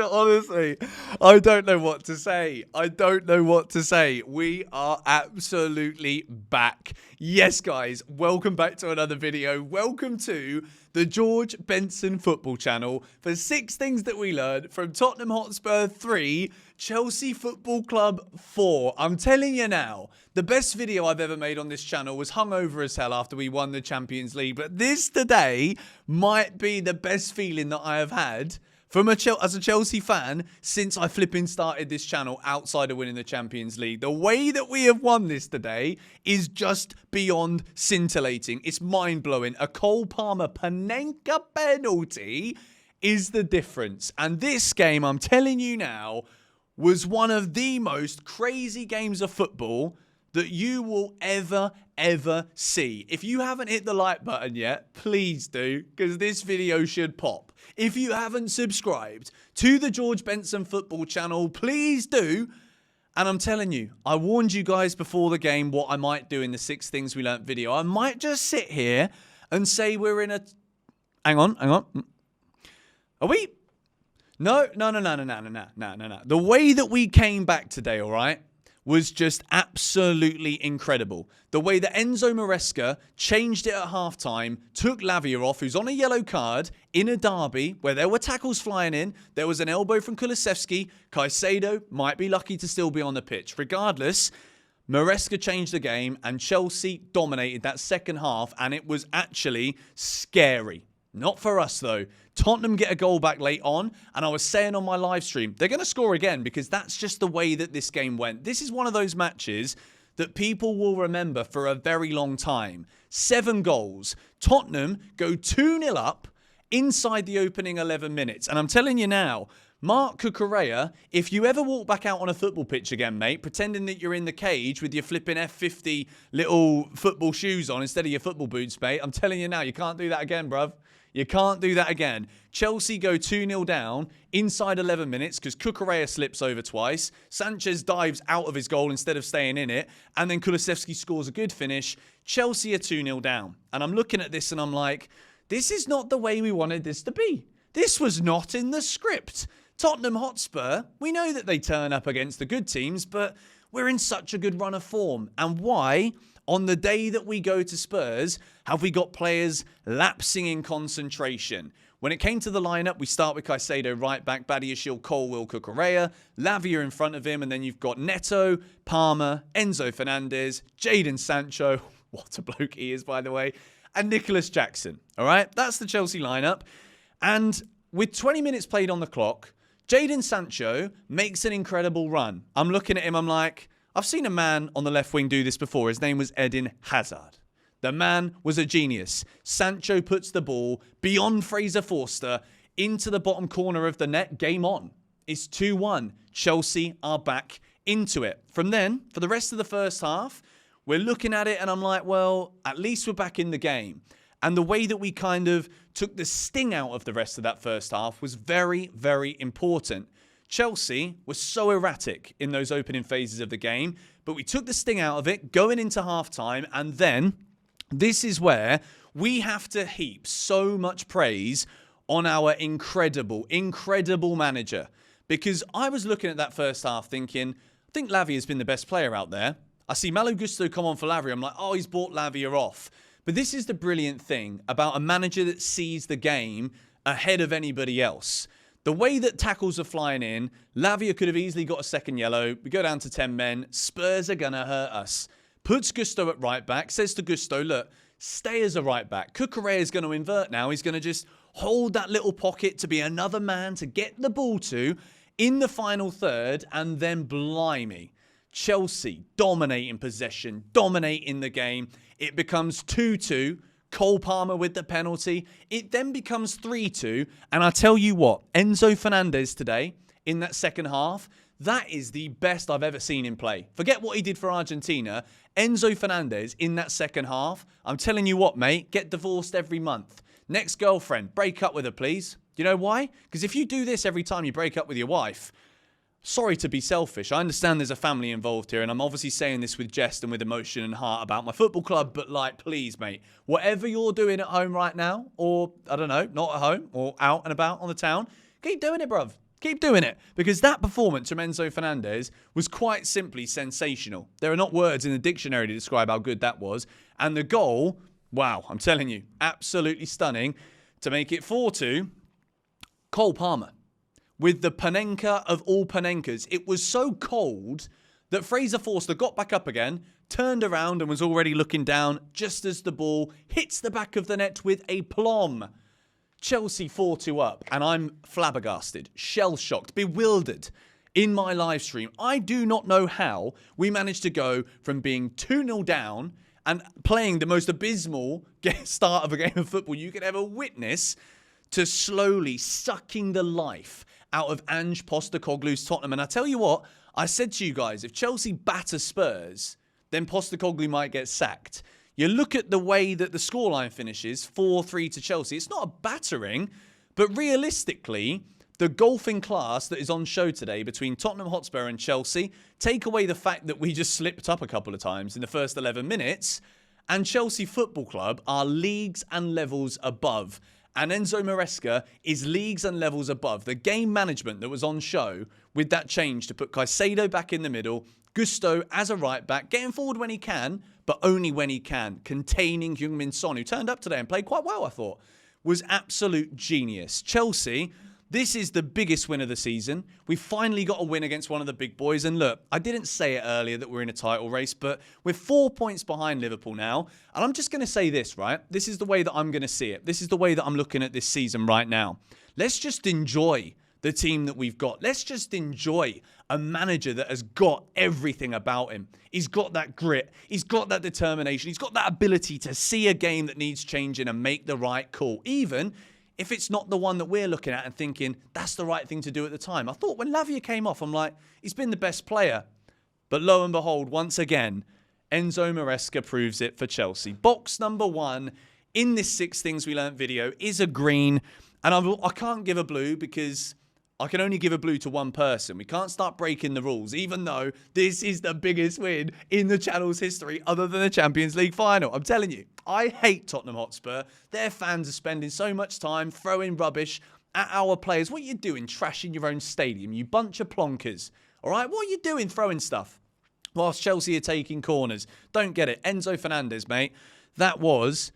Honestly, I don't know what to say. I don't know what to say. We are absolutely back. Yes, guys, welcome back to another video. Welcome to the George Benson football channel for 6 things that we learned from Tottenham Hotspur 3, Chelsea Football Club 4. I'm telling you now, the best video I've ever made on this channel was hungover as hell after we won the Champions League. But this today might be the best feeling that I have had from as a Chelsea fan since I flipping started this channel outside of winning the Champions League. The way that we have won this today is just beyond scintillating. It's mind-blowing. A Cole Palmer panenka penalty is the difference. And this game, I'm telling you now, was one of the most crazy games of football that you will ever see. If you haven't hit the like button yet, please do, because this video should pop. If you haven't subscribed to the George Benson football channel, please do. And I'm telling you, I warned you guys before the game what I might do in the 6 things we learnt video. I might just sit here and say we're in a... Hang on. Are we? No. The way that we came back today, all right, was just absolutely incredible. The way that Enzo Maresca changed it at halftime, took Lavia off, who's on a yellow card, in a derby where there were tackles flying in. There was an elbow from Kulusevski. Caicedo might be lucky to still be on the pitch. Regardless, Maresca changed the game and Chelsea dominated that second half, and it was actually scary. Not for us, though. Tottenham get a goal back late on, and I was saying on my live stream, they're going to score again because that's just the way that this game went. This is one of those matches that people will remember for a very long time. 7 goals. Tottenham go 2-0 up inside the opening 11 minutes. And I'm telling you now, Mark Cucurella, if you ever walk back out on a football pitch again, mate, pretending that you're in the cage with your flipping F50 little football shoes on instead of your football boots, mate, I'm telling you now, you can't do that again, bruv. You can't do that again. Chelsea go 2-0 down inside 11 minutes because Cucurella slips over twice. Sanchez dives out of his goal instead of staying in it. And then Kulusevski scores a good finish. Chelsea are 2-0 down. And I'm looking at this and I'm like, this is not the way we wanted this to be. This was not in the script. Tottenham Hotspur, we know that they turn up against the good teams, but we're in such a good run of form. And why, on the day that we go to Spurs, have we got players lapsing in concentration? When it came to the lineup, we start with Caicedo right back, Badiashile, Colwill, Cucurella, Lavia in front of him, and then you've got Neto, Palmer, Enzo Fernandez, Jadon Sancho, what a bloke he is, by the way, and Nicholas Jackson. All right, that's the Chelsea lineup. And with 20 minutes played on the clock, Jadon Sancho makes an incredible run. I'm looking at him, I'm like, I've seen a man on the left wing do this before. His name was Eden Hazard. The man was a genius. Sancho puts the ball beyond Fraser Forster into the bottom corner of the net. Game on. It's 2-1. Chelsea are back into it. From then, for the rest of the first half, we're looking at it and I'm like, well, at least we're back in the game. And the way that we kind of took the sting out of the rest of that first half was very, very important. Chelsea was so erratic in those opening phases of the game, but we took the sting out of it going into halftime, and then this is where we have to heap so much praise on our incredible manager. Because I was looking at that first half thinking, I think Lavia has been the best player out there. I see Malo Gusto come on for Lavia. I'm like, oh, he's bought Lavia off. But this is the brilliant thing about a manager that sees the game ahead of anybody else. The way that tackles are flying in, Lavia could have easily got a second yellow. We go down to 10 men. Spurs are going to hurt us. Puts Gusto at right back. Says to Gusto, look, stay as a right back. Cucurella is going to invert now. He's going to just hold that little pocket to be another man to get the ball to in the final third. And then blimey, Chelsea dominating possession, dominating the game. It becomes 2-2. Cole Palmer with the penalty. It then becomes 3-2. And I tell you what, Enzo Fernandez today in that second half, that is the best I've ever seen him play. Forget what he did for Argentina. Enzo Fernandez in that second half, I'm telling you what, mate, get divorced every month. Next girlfriend, break up with her, please. You know why? Because if you do this every time you break up with your wife, sorry to be selfish. I understand there's a family involved here, and I'm obviously saying this with jest and with emotion and heart about my football club, but like, please, mate, whatever you're doing at home right now, or, I don't know, not at home, or out and about on the town, keep doing it, bruv. Keep doing it, because that performance from Enzo Fernandez was quite simply sensational. There are not words in the dictionary to describe how good that was. And the goal, wow, I'm telling you, absolutely stunning. To make it 4-2, Cole Palmer. With the panenka of all panenkas. It was so cold that Fraser Forster got back up again, turned around and was already looking down just as the ball hits the back of the net with aplomb. Chelsea 4-2 up, and I'm flabbergasted, shell-shocked, bewildered in my live stream. I do not know how we managed to go from being 2-0 down and playing the most abysmal start of a game of football you could ever witness to slowly sucking the life out of Ange Postecoglou's Tottenham. And I tell you what, I said to you guys, if Chelsea batter Spurs, then Postecoglou might get sacked. You look at the way that the scoreline finishes, 4-3 to Chelsea. It's not a battering, but realistically, the golfing class that is on show today between Tottenham Hotspur and Chelsea, take away the fact that we just slipped up a couple of times in the first 11 minutes, and Chelsea Football Club are leagues and levels above. And Enzo Maresca is leagues and levels above. The game management that was on show with that change to put Caicedo back in the middle, Gusto as a right back, getting forward when he can, but only when he can, containing Heung-min Son, who turned up today and played quite well, I thought, was absolute genius. Chelsea, this is the biggest win of the season. We finally got a win against one of the big boys. And look, I didn't say it earlier that we're in a title race, but we're 4 points behind Liverpool now. And I'm just going to say this, right? This is the way that I'm going to see it. This is the way that I'm looking at this season right now. Let's just enjoy the team that we've got. Let's just enjoy a manager that has got everything about him. He's got that grit. He's got that determination. He's got that ability to see a game that needs changing and make the right call, even if it's not the one that we're looking at and thinking that's the right thing to do at the time. I thought when Lavia came off, I'm like, he's been the best player. But lo and behold, once again, Enzo Maresca proves it for Chelsea. Box number 1 in this 6 Things We Learnt video is a green. And I can't give a blue because I can only give a blue to one person. We can't start breaking the rules, even though this is the biggest win in the channel's history other than the Champions League final. I'm telling you, I hate Tottenham Hotspur. Their fans are spending so much time throwing rubbish at our players. What are you doing trashing your own stadium, you bunch of plonkers? All right, what are you doing throwing stuff whilst Chelsea are taking corners? Don't get it. Enzo Fernandez, mate, that was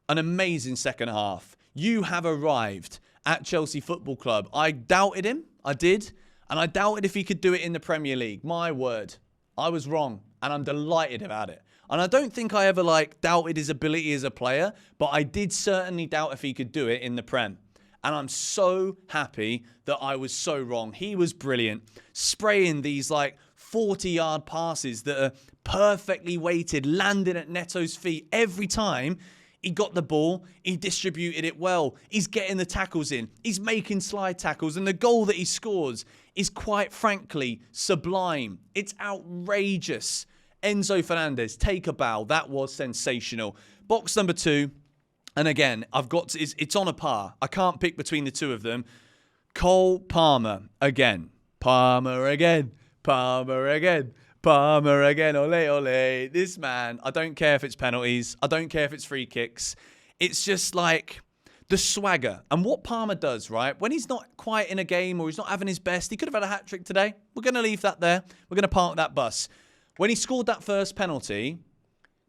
an amazing second half. You have arrived at Chelsea Football Club. I doubted him. I did. And I doubted if he could do it in the Premier League. My word. I was wrong. And I'm delighted about it. And I don't think I ever doubted his ability as a player. But I did certainly doubt if he could do it in the Prem. And I'm so happy that I was so wrong. He was brilliant. Spraying these 40-yard passes that are perfectly weighted, landing at Neto's feet every time. He got the ball. He distributed it well. He's getting the tackles in. He's making slide tackles. And the goal that he scores is quite frankly sublime. It's outrageous. Enzo Fernandez, take a bow. That was sensational. Box number 2. And again, it's on a par. I can't pick between the two of them. Cole Palmer again. Palmer again. Palmer again. Palmer again, ole, ole. This man, I don't care if it's penalties. I don't care if it's free kicks. It's just the swagger. And what Palmer does, right, when he's not quite in a game or he's not having his best, he could have had a hat-trick today. We're going to leave that there. We're going to park that bus. When he scored that first penalty,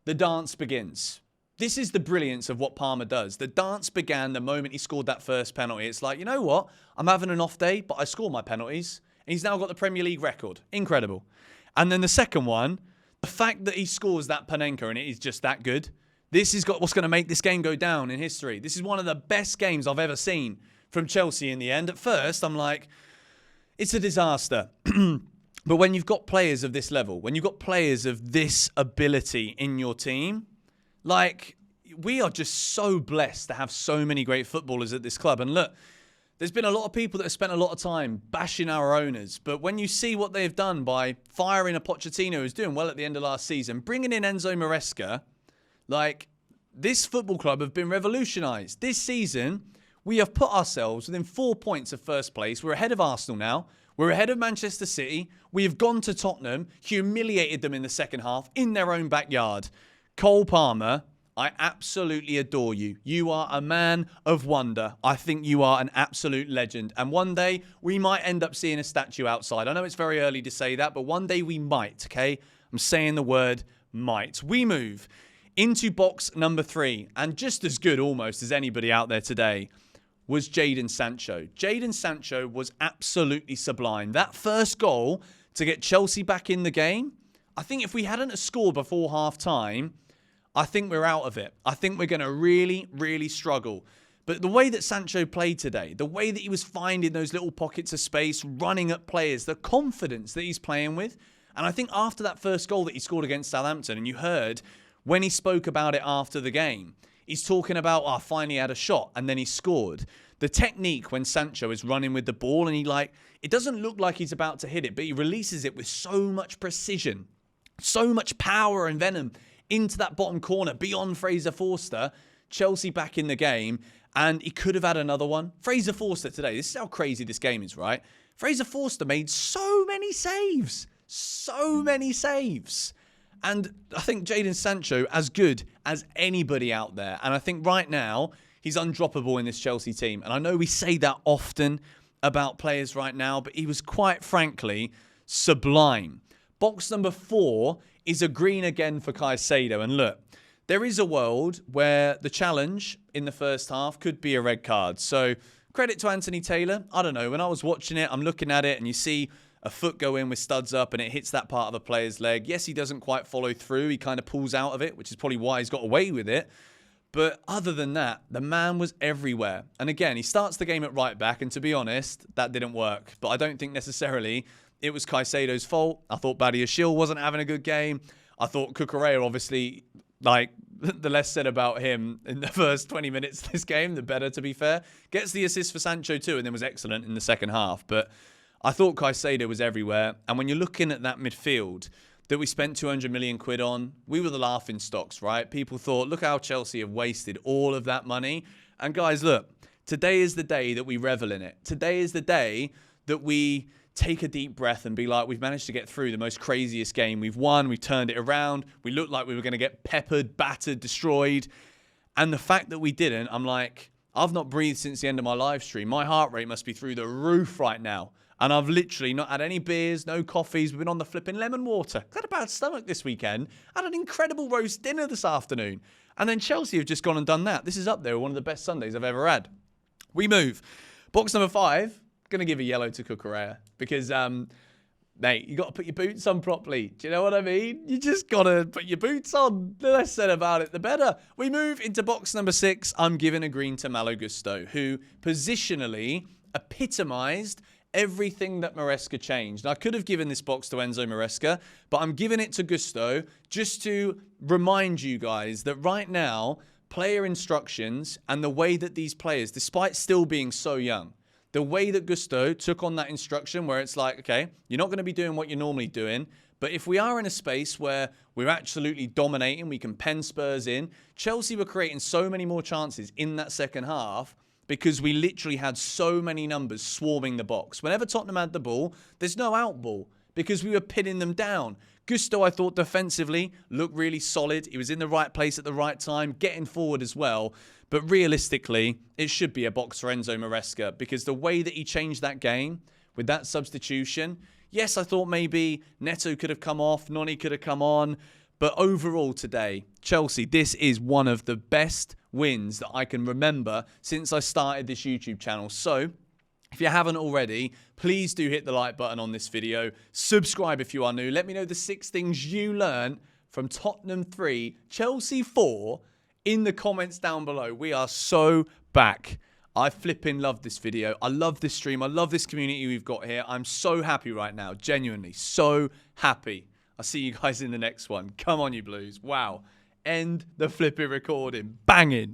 the dance begins. This is the brilliance of what Palmer does. The dance began the moment he scored that first penalty. It's you know what? I'm having an off day, but I score my penalties. And he's now got the Premier League record. Incredible. And then the second one, the fact that he scores that panenka and it is just that good, this is what's going to make this game go down in history. This is one of the best games I've ever seen from Chelsea in the end. At first, I'm like, it's a disaster. But when you've got players of this level, when you've got players of this ability in your team, we are just so blessed to have so many great footballers at this club. And look, there's been a lot of people that have spent a lot of time bashing our owners. But when you see what they've done by firing a Pochettino who's doing well at the end of last season, bringing in Enzo Maresca, this football club have been revolutionised. This season, we have put ourselves within 4 points of first place. We're ahead of Arsenal now. We're ahead of Manchester City. We have gone to Tottenham, humiliated them in the second half in their own backyard. Cole Palmer, I absolutely adore you. You are a man of wonder. I think you are an absolute legend. And one day we might end up seeing a statue outside. I know it's very early to say that, but one day we might, okay? I'm saying the word might. We move into box number 3. And just as good almost as anybody out there today was Jadon Sancho. Jadon Sancho was absolutely sublime. That first goal to get Chelsea back in the game, I think if we hadn't scored before half-time, I think we're out of it. I think we're going to really, really struggle. But the way that Sancho played today, the way that he was finding those little pockets of space, running at players, the confidence that he's playing with. And I think after that first goal that he scored against Southampton, and you heard when he spoke about it after the game, he's talking about, I finally had a shot, and then he scored. The technique when Sancho is running with the ball, and it doesn't look like he's about to hit it, but he releases it with so much precision, so much power and venom into that bottom corner beyond Fraser Forster. Chelsea back in the game, and he could have had another one. Fraser Forster today, this is how crazy this game is, right? Fraser Forster made so many saves. So many saves. And I think Jadon Sancho, as good as anybody out there. And I think right now, he's undroppable in this Chelsea team. And I know we say that often about players right now, but he was quite frankly sublime. Box number 4 is a green again for Caicedo. And look, there is a world where the challenge in the first half could be a red card. So credit to Anthony Taylor. I don't know. When I was watching it, I'm looking at it and you see a foot go in with studs up and it hits that part of the player's leg. Yes, he doesn't quite follow through. He kind of pulls out of it, which is probably why he's got away with it. But other than that, the man was everywhere. And again, he starts the game at right back. And to be honest, that didn't work. But I don't think necessarily it was Caicedo's fault. I thought Badiashile wasn't having a good game. I thought Cucurella, obviously, the less said about him in the first 20 minutes of this game, the better, to be fair. Gets the assist for Sancho too, and then was excellent in the second half. But I thought Caicedo was everywhere. And when you're looking at that midfield that we spent 200 million quid on, we were the laughing stocks, right? People thought, look how Chelsea have wasted all of that money. And guys, look, today is the day that we revel in it. Today is the day that we take a deep breath and be like, we've managed to get through the most craziest game. We've won. We've turned it around. We looked like we were going to get peppered, battered, destroyed. And the fact that we didn't, I'm like, I've not breathed since the end of my live stream. My heart rate must be through the roof right now. And I've literally not had any beers, no coffees. We've been on the flipping lemon water. I had a bad stomach this weekend. I had an incredible roast dinner this afternoon. And then Chelsea have just gone and done that. This is up there, one of the best Sundays I've ever had. We move. Box number 5. Going to give a yellow to Cucurella because, mate, you got to put your boots on properly. Do you know what I mean? You just got to put your boots on. The less said about it, the better. We move into box number 6. I'm giving a green to Malo Gusto, who positionally epitomised everything that Maresca changed. I could have given this box to Enzo Maresca, but I'm giving it to Gusto just to remind you guys that right now, player instructions and the way that these players, despite still being so young, the way that Gusto took on that instruction where it's like, okay, you're not going to be doing what you're normally doing, but if we are in a space where we're absolutely dominating, we can pen Spurs in. Chelsea were creating so many more chances in that second half because we literally had so many numbers swarming the box. Whenever Tottenham had the ball, there's no out ball because we were pinning them down. Gusto, I thought, defensively looked really solid. He was in the right place at the right time, getting forward as well. But realistically, it should be a box for Enzo Maresca because the way that he changed that game with that substitution, yes, I thought maybe Neto could have come off, Noni could have come on. But overall today, Chelsea, this is one of the best wins that I can remember since I started this YouTube channel. So if you haven't already, please do hit the like button on this video. Subscribe if you are new. Let me know the 6 things you learned from Tottenham 3, Chelsea 4 in the comments down below. We are so back. I flipping love this video. I love this stream. I love this community we've got here. I'm so happy right now. Genuinely so happy. I'll see you guys in the next one. Come on, you Blues. Wow. End the flipping recording. Banging.